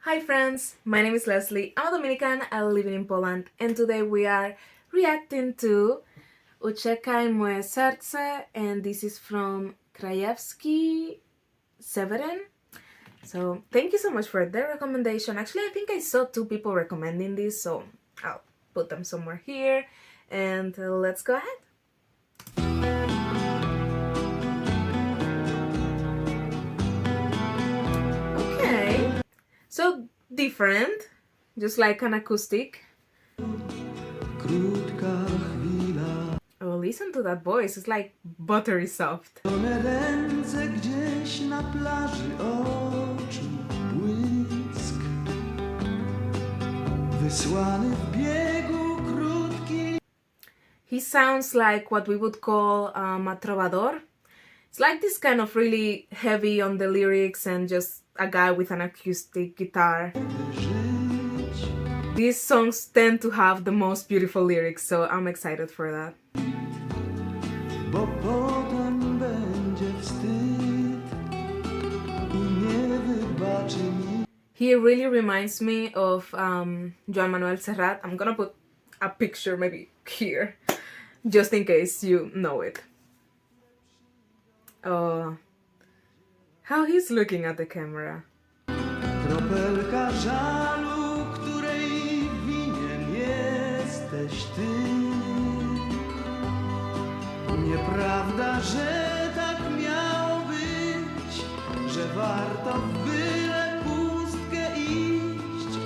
Hi friends, my name is Leslie. I'm a Dominican, I live in Poland, and today we are reacting to Uciekaj Moje Serce, and this is from Krajewski, Seweryn. So thank you so much for their recommendation. Actually, I think I saw two people recommending this, so I'll put them somewhere here, and let's go ahead. Okay, so different, just like an acoustic. Oh, listen to that voice, it's like buttery soft. Ręce gdzieś na plaży oczu błysk wysłany w biegu krótki. He sounds like what we would call a trovador. It's like this kind of really heavy on the lyrics and just a guy with an acoustic guitar. These songs tend to have the most beautiful lyrics, so I'm excited for that. Bo potem będzie wstyd I nie wybaczy mi. He really reminds me of Joan Manuel Serrat. I'm gonna put a picture maybe here, just in case you know it. Oh, how he's looking at the camera. Kropelka żalu, której winien jesteś ty. Nieprawda, że tak miało być, że warto w byle pustkę iść.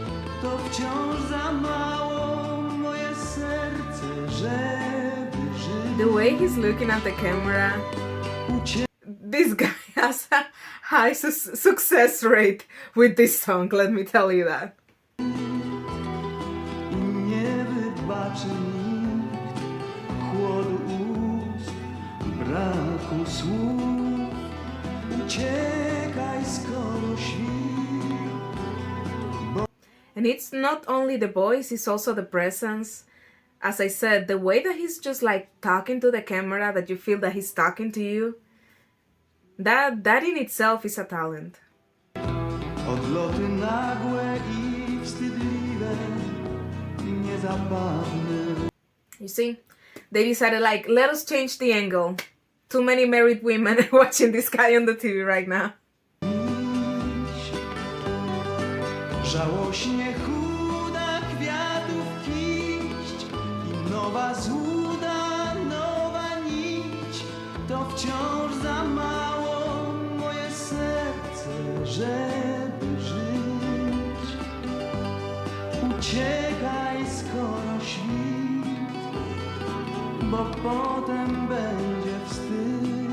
To wciąż za mało moje serce, żeby żyć. The way he's looking at the camera, this guy has a high success rate with this song, let me tell you that. I nie wybaczy nikt chłodu ust, braku słów. Uciekaj, skoro świt. And it's not only the voice, it's also the presence. As I said, the way that he's just like talking to the camera, that you feel that he's talking to you, that in itself is a talent. Odloty nagłe I wstydliwe, niezabawne. You see, they decided like, let us change the angle. Too many married women watching this guy on the TV right now. Żałośnie chuda kwiatów kiść I nowa złuda, nowa nić. To wciąż za mało moje serce, żeby żyć. Uciekaj, skoro świt, bo potem będzie wstyd.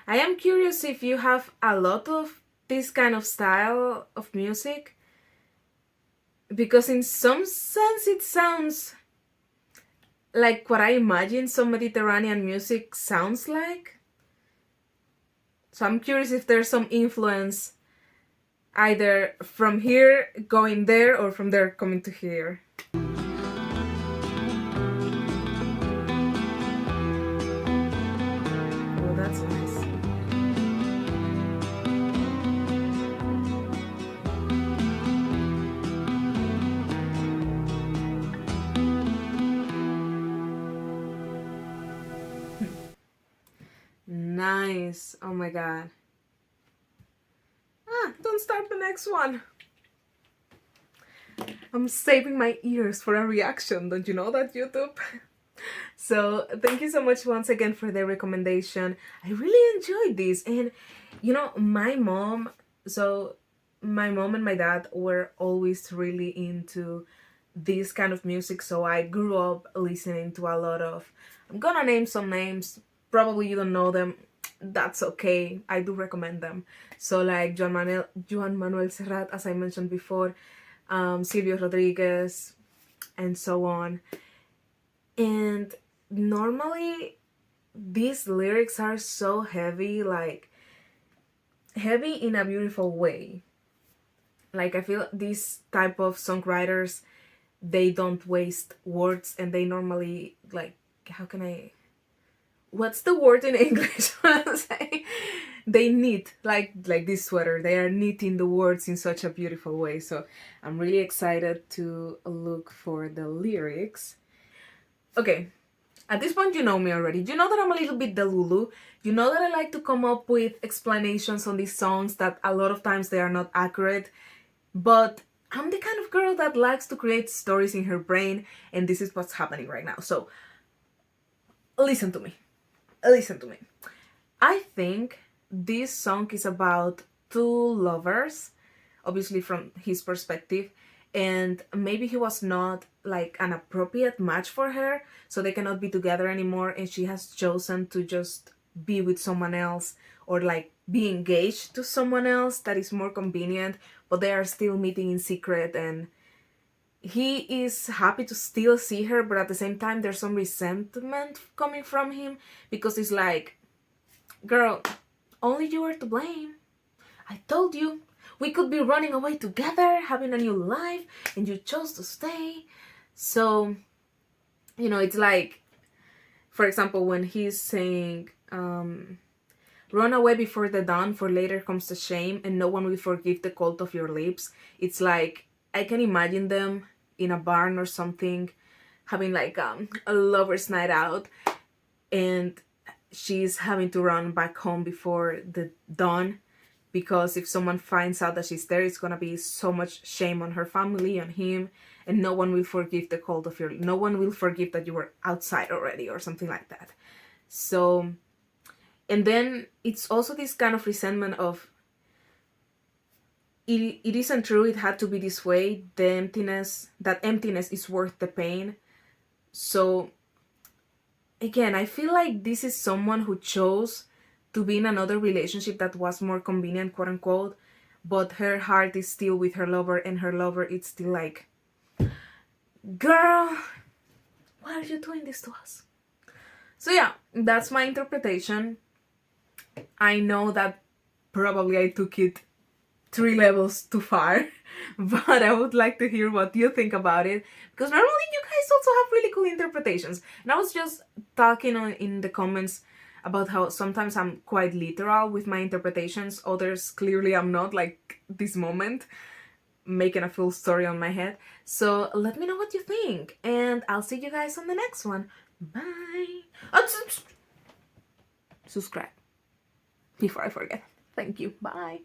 I am curious if you have a lot of this kind of style of music, because in some sense it sounds like what I imagine some Mediterranean music sounds like. So I'm curious if there's some influence either from here going there or from there coming to here. Oh, that's nice. Nice. Oh my god. Don't start the next one. I'm saving my ears for a reaction. Don't you know that, YouTube? So thank you so much once again for the recommendation. I really enjoyed this. And you know, my mom and my dad were always really into this kind of music, so I grew up listening to a lot of, I'm gonna name some names, probably you don't know them, that's okay, I do recommend them. So like Joan Manuel Serrat, as I mentioned before, Silvio Rodriguez, and so on. And normally these lyrics are so heavy, like heavy in a beautiful way. Like I feel these type of songwriters, they don't waste words, and they normally, like, how can I, what's the word in English when I say? they knit like this sweater. They are knitting the words in such a beautiful way. So I'm really excited to look for the lyrics. Okay, at this point you know me already. You know that I'm a little bit delulu. You know that I like to come up with explanations on these songs that a lot of times they are not accurate. But I'm the kind of girl that likes to create stories in her brain, and this is what's happening right now. So listen to me. Listen to me. I think this song is about two lovers, obviously from his perspective, and maybe he was not like an appropriate match for her, so they cannot be together anymore, and she has chosen to just be with someone else or like be engaged to someone else that is more convenient, but they are still meeting in secret, and he is happy to still see her, but at the same time there's some resentment coming from him because it's like, girl, only you are to blame. I told you we could be running away together, having a new life, and you chose to stay. So, you know, it's like, for example, when he's saying, run away before the dawn, for later comes the shame, and no one will forgive the cold of your lips. It's like, I can imagine them in a barn or something, having like a lover's night out, and she's having to run back home before the dawn, because if someone finds out that she's there, it's gonna be so much shame on her family, on him, and no one will forgive the cold of your, no one will forgive that you were outside already or something like that. So, and then it's also this kind of resentment of, it isn't true, it had to be this way, the emptiness, that emptiness is worth the pain. So again, I feel like this is someone who chose to be in another relationship that was more convenient, quote unquote, but her heart is still with her lover, and her lover is still like, girl, why are you doing this to us? So yeah, that's my interpretation. I know that probably I took it 3 levels too far, but I would like to hear what you think about it, because normally you guys also have really cool interpretations. And I was just talking in the comments about how sometimes I'm quite literal with my interpretations, others clearly I'm not, like this moment, making a full story on my head. So let me know what you think, and I'll see you guys on the next one. Bye. Oh, subscribe before I forget. Thank you. Bye.